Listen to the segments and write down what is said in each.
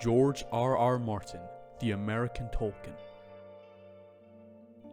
George R.R. Martin, the American Tolkien.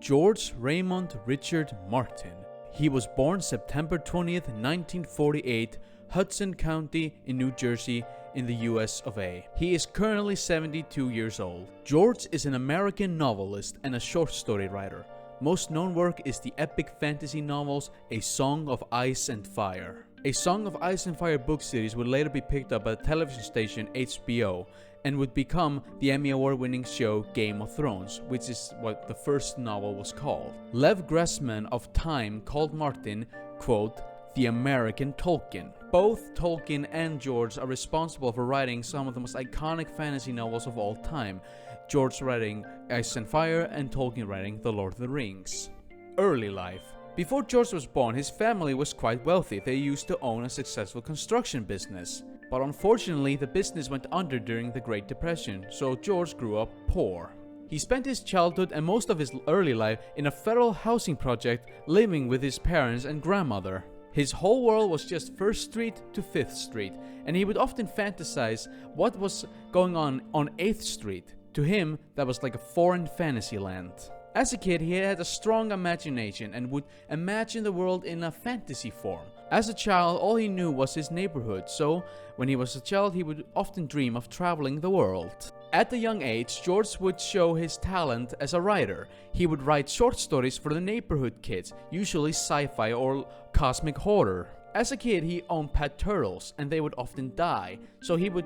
George Raymond Richard Martin. He was born September 20th, 1948, Hudson County in New Jersey in the US of A. He is currently 72 years old. George is an American novelist and a short story writer. Most known work is the epic fantasy novels A Song of Ice and Fire. A Song of Ice and Fire book series would later be picked up by the television station HBO and would become the Emmy Award-winning show Game of Thrones, which is what the first novel was called. Lev Grossman of Time called Martin, quote, the American Tolkien. Both Tolkien and George are responsible for writing some of the most iconic fantasy novels of all time, George writing Ice and Fire and Tolkien writing The Lord of the Rings. Early life. Before George was born, his family was quite wealthy. They used to own a successful construction business. But unfortunately, the business went under during the Great Depression, so George grew up poor. He spent his childhood and most of his early life in a federal housing project, living with his parents and grandmother. His whole world was just 1st Street to 5th Street, and he would often fantasize what was going on 8th Street. To him, that was like a foreign fantasy land. As a kid, he had a strong imagination and would imagine the world in a fantasy form. As a child, all he knew was his neighborhood, so when he was a child, he would often dream of traveling the world. At a young age, George would show his talent as a writer. He would write short stories for the neighborhood kids, usually sci-fi or cosmic horror. As a kid, he owned pet turtles, and they would often die, so he would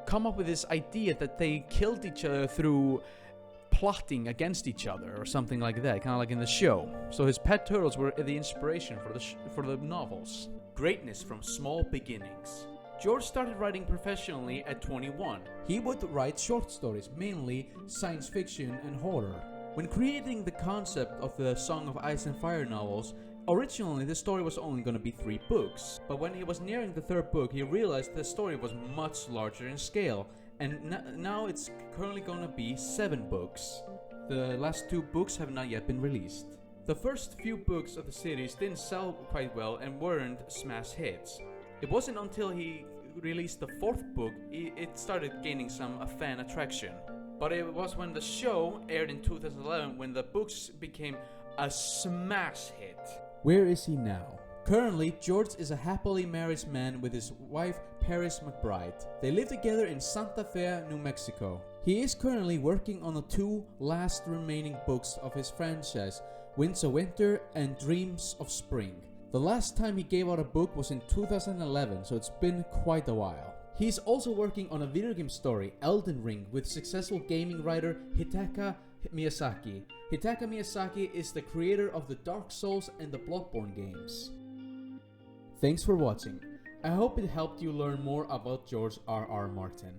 come up with this idea that they killed each other through plotting against each other or something like that, kind of like in the show. So his pet turtles were the inspiration for the novels. Greatness from small beginnings. George started writing professionally at 21. He would write short stories, mainly science fiction and horror. When creating the concept of the Song of Ice and Fire novels, originally the story was only going to be 3 books, but when he was nearing the 3rd book, he realized the story was much larger in scale, and now it's currently going to be 7 books. The last 2 books have not yet been released. The first few books of the series didn't sell quite well and weren't smash hits. It wasn't until he released the 4th book it started gaining some fan attraction. But it was when the show aired in 2011 when the books became a smash hit. Where is he now? Currently, George is a happily married man with his wife Paris McBride. They live together in Santa Fe, New Mexico. He is currently working on the 2 last remaining books of his franchise, Winds of Winter and Dreams of Spring. The last time he gave out a book was in 2011, so it's been quite a while. He's also working on a video game story, Elden Ring, with successful gaming writer Hidetaka Miyazaki. Hidetaka Miyazaki is the creator of the Dark Souls and the Bloodborne games. Thanks for watching. I hope it helped you learn more about George R.R. Martin.